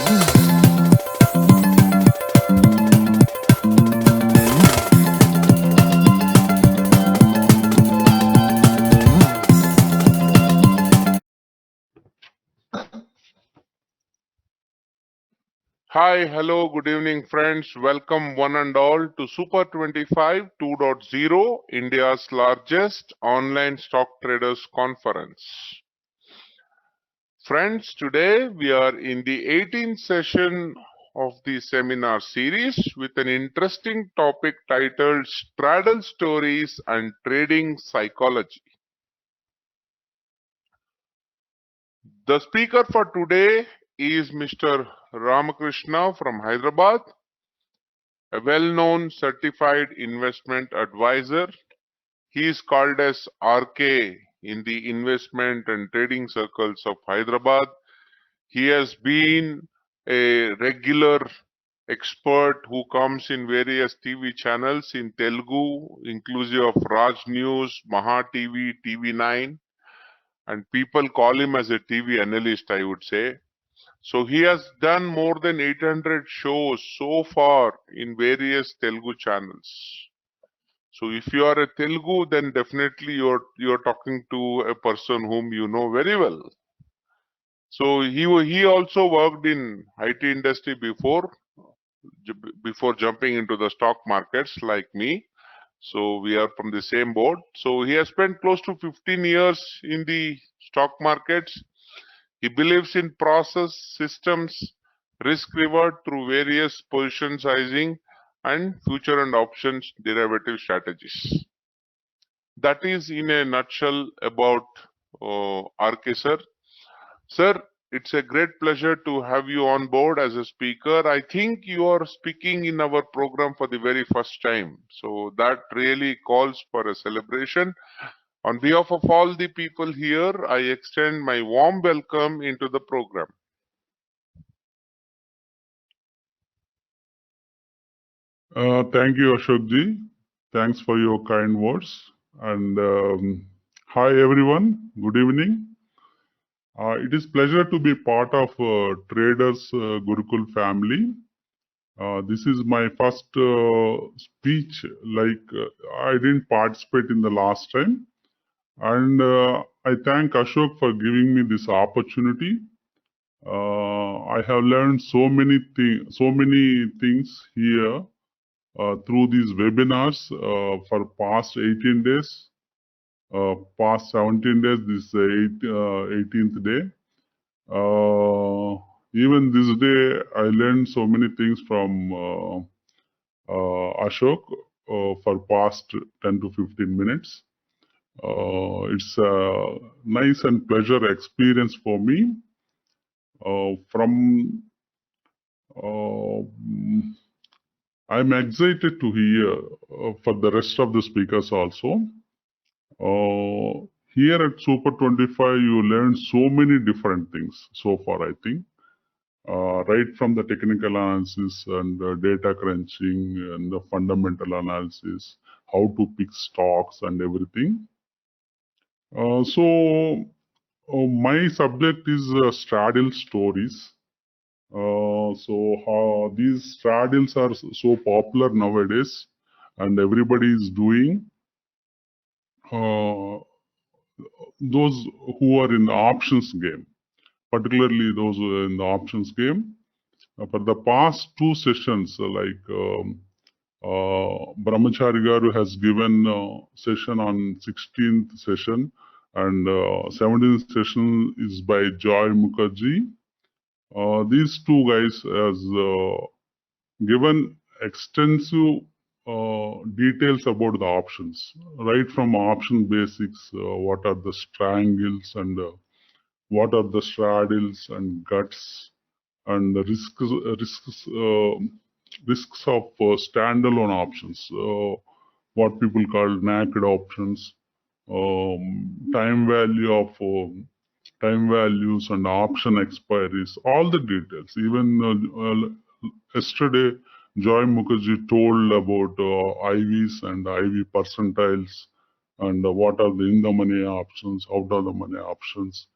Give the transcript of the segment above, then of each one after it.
Hi, hello, good evening, friends. Welcome one and all to Super 25 2.0, India's largest online stock traders conference. Friends, today we are in the 18th session of the seminar series with an interesting topic titled Straddle Stories and Trading Psychology. The speaker for today is Mr. Ramakrishna from Hyderabad, a well-known certified investment advisor. He is called as RK in the investment and trading circles of Hyderabad. He has been a regular expert who comes in various TV channels in Telugu, inclusive of Raj News, Maha TV, TV9, and people call him as a TV analyst, I would say. So he has done more than 800 shows so far in various Telugu channels. So if you are a Telugu, then definitely you're talking to a person whom you know very well. So he also worked in IT industry before jumping into the stock markets like me. So we are from the same boat. So he has spent close to 15 years in the stock markets. He believes in process, systems, risk reward through various position sizing and future and options derivative strategies. That is in a nutshell about RK sir. Sir, it's a great pleasure to have you on board as a speaker. I think you are speaking in our program for the very first time. So that really calls for a celebration. On behalf of all the people here, I extend my warm welcome into the program. Thank you, Ashokji. Thanks for your kind words. And hi, everyone. Good evening. It is pleasure to be part of Traders Gurukul family. This is my first speech. I didn't participate in the last time, and I thank Ashok for giving me this opportunity. I have learned so many things here through these webinars for past 18 days, past 17 days, this 18th day. Even this day, I learned so many things from Ashok for past 10 to 15 minutes. It's a nice and pleasure experience for me. I'm excited to hear for the rest of the speakers also. Here at Super 25, you learn so many different things so far, I think. Right from the technical analysis and data crunching and the fundamental analysis, how to pick stocks and everything. My subject is straddle stories. How these straddles are so popular nowadays, and everybody is doing. Those who are in the options game, particularly those who are in the options game. For the past two sessions, Brahmachari Garu has given session on 16th session, and 17th session is by Joy Mukherjee. These two guys has given extensive details about the options, right from option basics, what are the triangles and what are the straddles and guts and the risks of standalone options, what people call naked options, time values and option expiries, all the details. Even yesterday, Joy Mukherjee told about IVs and IV percentiles and what are the in the money options, out of the money options,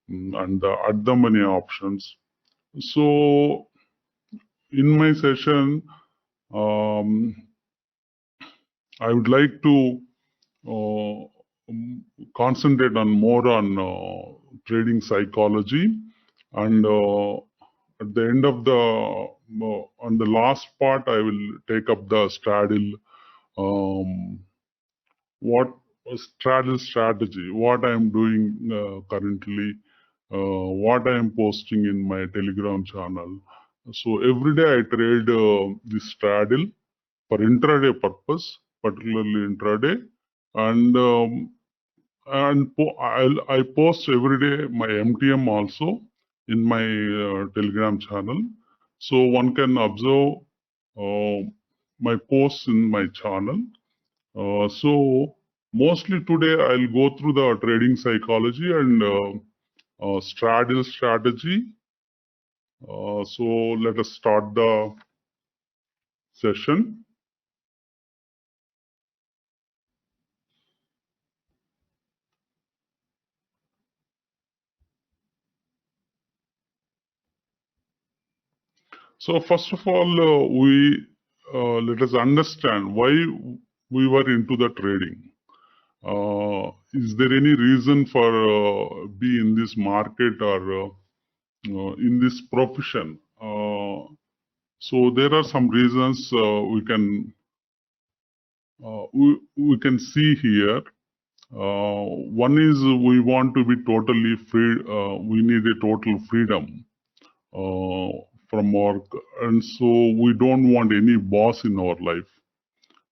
and the at the money options. So in my session, I would like to concentrate on more on trading psychology, and at the end of the on the last part, I will take up the straddle. What straddle strategy? What I am doing currently? What I am posting in my Telegram channel. So every day I trade this straddle for intraday purpose, particularly intraday, and I post every day my MTM also in my Telegram channel, so one can observe my posts in my channel. So mostly today I'll go through the trading psychology and straddle strategy. So let us start the session. So first of all, we let us understand why we were into the trading. Is there any reason for be in this market or in this profession? So there are some reasons we can see here. One is we want to be totally free. We need a total freedom from work, and so we don't want any boss in our life.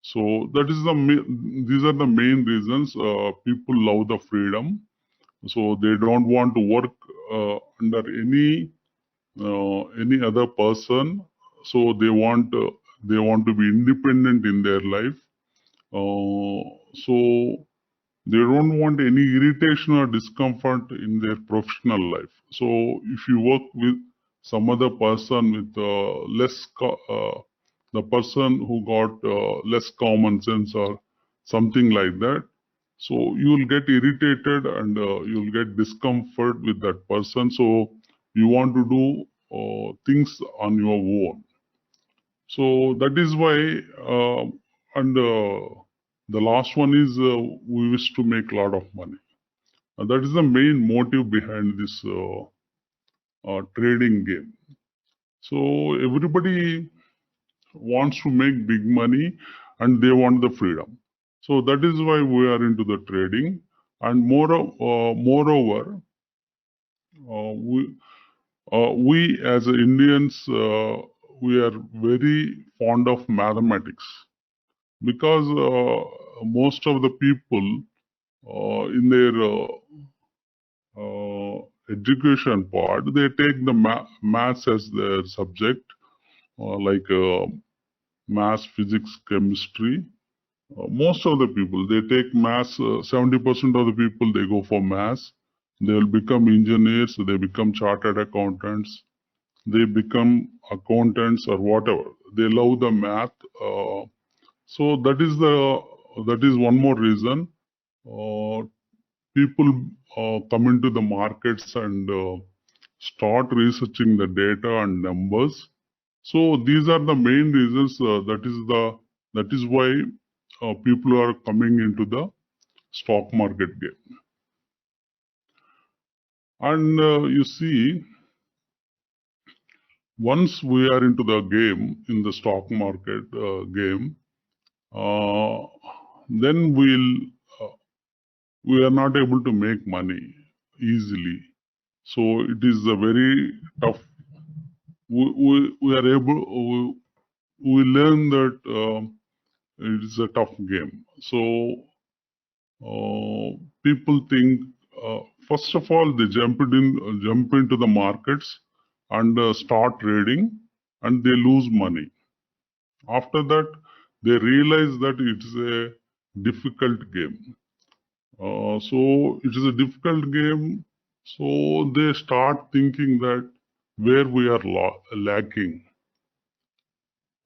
So that is these are the main reasons people love the freedom. So they don't want to work under any other person. So they want to be independent in their life. So they don't want any irritation or discomfort in their professional life. So if you work with some other person with the person who got less common sense or something like that, so you will get irritated and you will get discomfort with that person. So you want to do things on your own. So that is why, and the last one is we wish to make a lot of money. That is the main motive behind this trading game. So everybody wants to make big money and they want the freedom. So that is why we are into the trading. And moreover, we as Indians, we are very fond of mathematics, because most of the people in their education part, they take the maths as their subject, like maths, physics, chemistry. Most of the people, they take maths. 70% of the people, they go for maths. They will become engineers, they become chartered accountants, they become accountants or whatever. They love the math. So that is one more reason. People come into the markets and start researching the data and numbers. So these are the main reasons. That is why people are coming into the stock market game. And you see, once we are into the game, in the stock market game, then we are not able to make money easily. So it is a very tough. We are able. We learn that it is a tough game. So people think, first of all, they jump into the markets and start trading, and they lose money. After that, they realize that it is a difficult game. So it is a difficult game. So they start thinking that where we are lacking.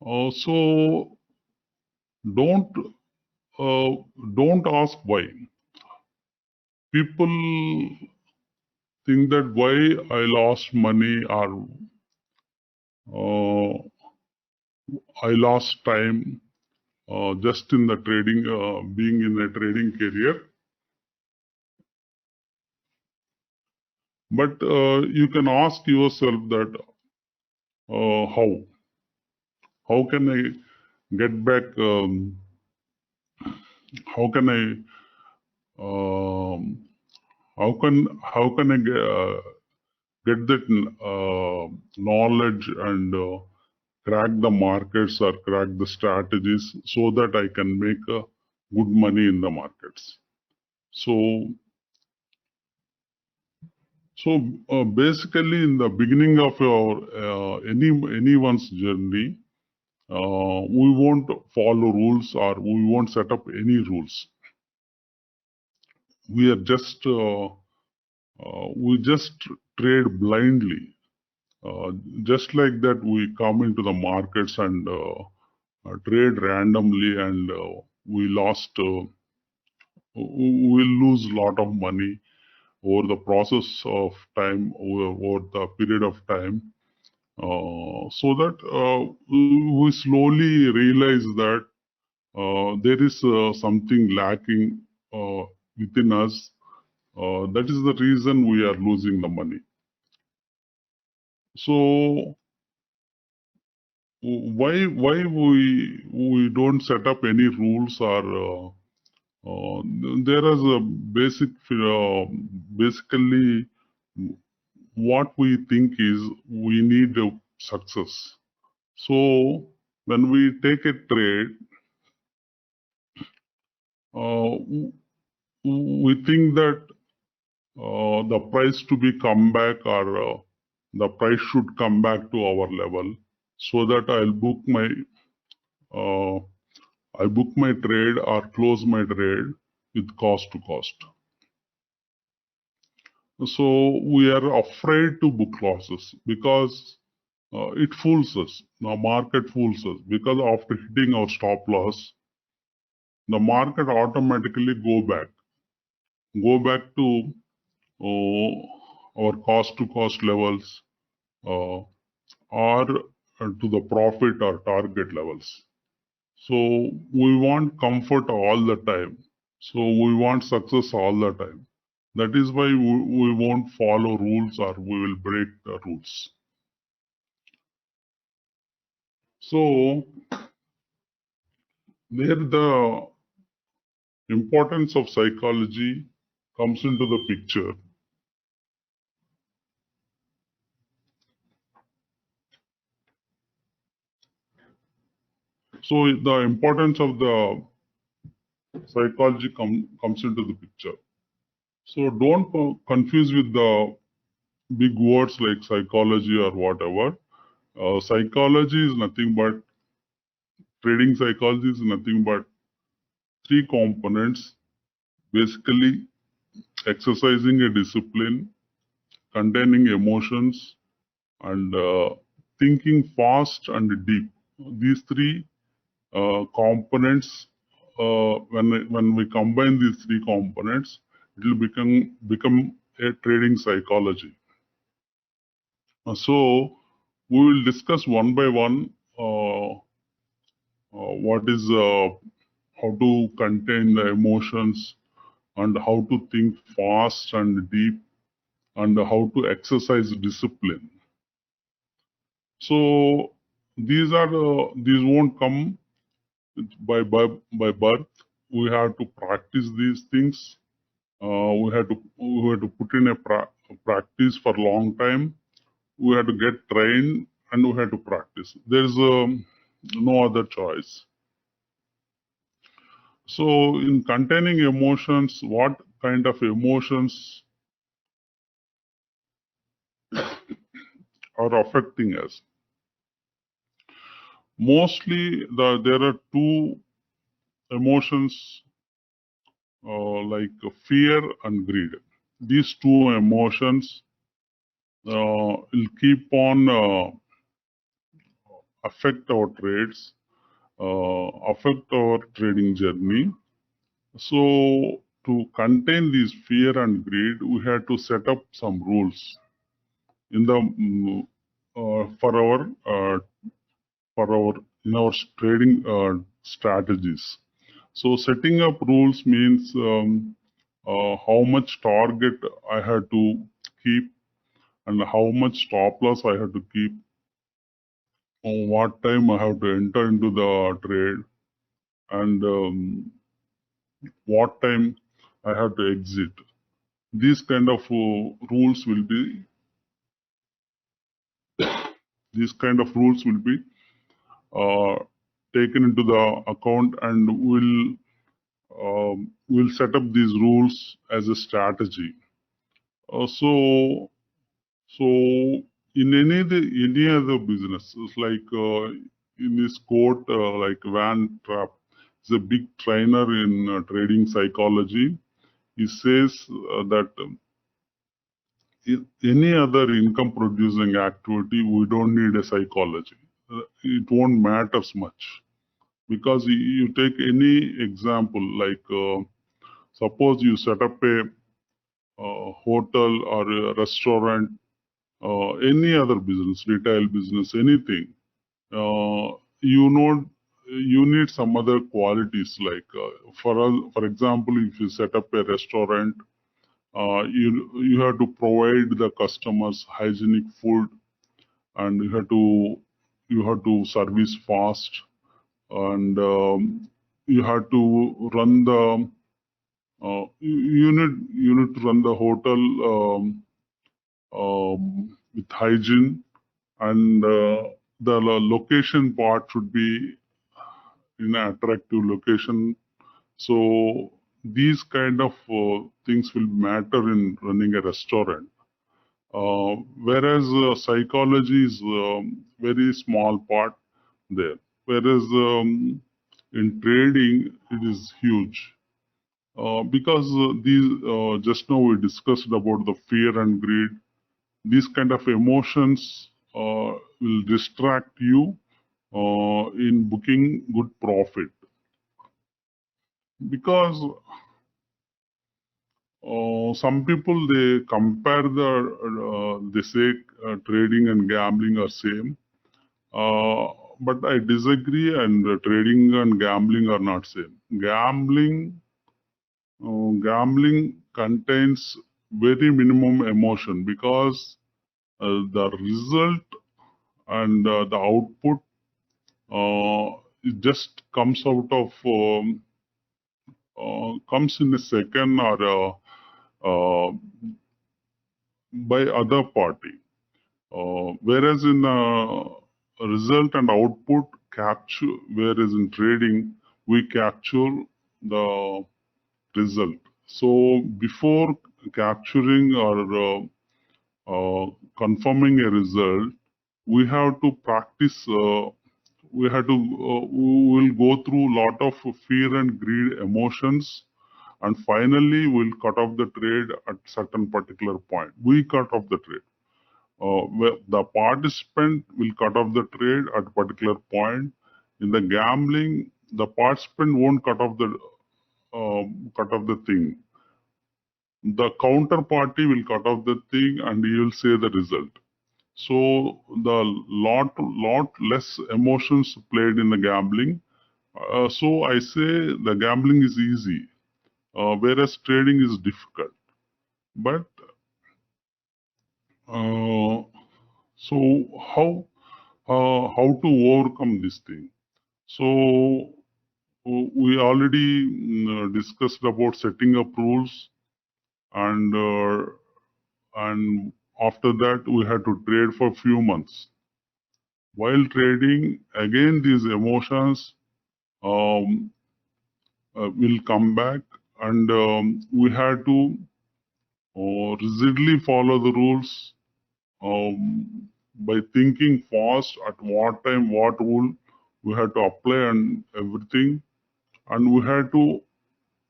So don't don't ask why. People think that why I lost money, or I lost time just in the trading, being in a trading career. But you can ask yourself that how can I get back? How can I how can I get that knowledge and crack the markets or crack the strategies so that I can make good money in the markets. So basically, in the beginning of anyone's journey, we won't follow rules or we won't set up any rules. We are just we just trade blindly. Just like that, we come into the markets and trade randomly, and we lose a lot of money over the process of time, over the period of time. So that we slowly realize that there is something lacking within us. That is the reason we are losing the money. So why we don't set up any rules, or there is a basically what we think is we need a success. So when we take a trade, we think that the price to be come back, or the price should come back to our level, so that I'll book my trade or close my trade with cost to cost. So we are afraid to book losses because it fools us. The market fools us, because after hitting our stop loss, the market automatically go back to our cost to cost levels, or to the profit or target levels. So we want comfort all the time. So we want success all the time. That is why we won't follow rules, or we will break the rules. So there the importance of psychology comes into the picture. So the importance of the psychology comes into the picture. So don't confuse with the big words like psychology or whatever. Psychology is nothing but, trading psychology is nothing but three components. Basically, exercising a discipline, containing emotions, and thinking fast and deep. These three components, when we combine these three components, it will become a trading psychology. So we will discuss one by one what is how to contain the emotions, and how to think fast and deep, and how to exercise discipline. So these won't come by birth. We have to practice these things. We have to put in a practice for a long time. We have to get trained, and we have to practice. There's no other choice. So in containing emotions, what kind of emotions are affecting us? Mostly there are two emotions, like fear and greed. These two emotions will keep on affect our trades, affect our trading journey. So to contain these fear and greed, we had to set up some rules. In the for our in our trading strategies. So setting up rules means how much target I had to keep and how much stop loss I have to keep, what time I have to enter into the trade, and what time I have to exit. These kind of rules will be uh, taken into the account, and we'll set up these rules as a strategy. So in any other business, it's like in this quote, like Van Trapp is a big trainer in trading psychology. He says that in any other income producing activity, we don't need a psychology. It won't matter much, because you take any example, like suppose you set up a hotel or a restaurant, any other business, retail business, anything. You need some other qualities, like for example, if you set up a restaurant, you have to provide the customers hygienic food, and you have to service fast, and you have to run the you need to run the hotel with hygiene, and the location part should be in an attractive location. So these kind of things will matter in running a restaurant. Whereas psychology is very small part there. Whereas in trading, it is huge. Because just now we discussed about the fear and greed. These kind of emotions will distract you in booking good profit, because some people, they compare they say trading and gambling are same, but I disagree, and trading and gambling are not same. Gambling contains very minimum emotion, because the result and the output, it just comes out of comes in a second, or by other party. Whereas in result and output capture, whereas in trading we capture the result. So before capturing or confirming a result, we have to practice. We will go through a lot of fear and greed emotions, and finally we'll cut off the trade at certain particular point. We cut off the trade. Where the participant will cut off the trade at a particular point. In the gambling, the participant won't cut off the thing. The counterparty will cut off the thing, and he will say the result. So the lot less emotions played in the gambling. So I say the gambling is easy, whereas trading is difficult. But so how to overcome this thing? So we already discussed about setting up rules, and after that we had to trade for few months. While trading, again these emotions will come back, and we had to rigidly follow the rules by thinking fast at what time, what rule we had to apply and everything. And we had to,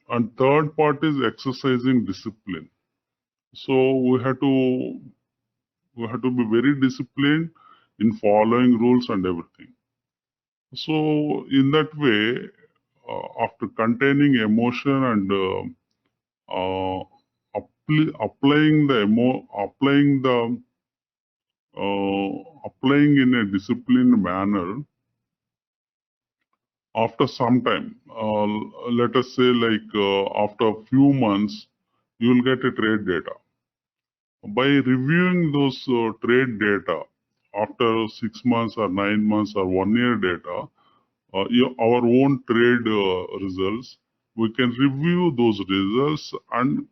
and third part is exercising discipline. So we had to be very disciplined in following rules and everything. So in that way, after containing emotion and applying the applying in a disciplined manner, after some time, let us say after a few months, you will get a trade data. By reviewing those trade data after 6 months or 9 months or 1 year data, our own trade results, we can review those results and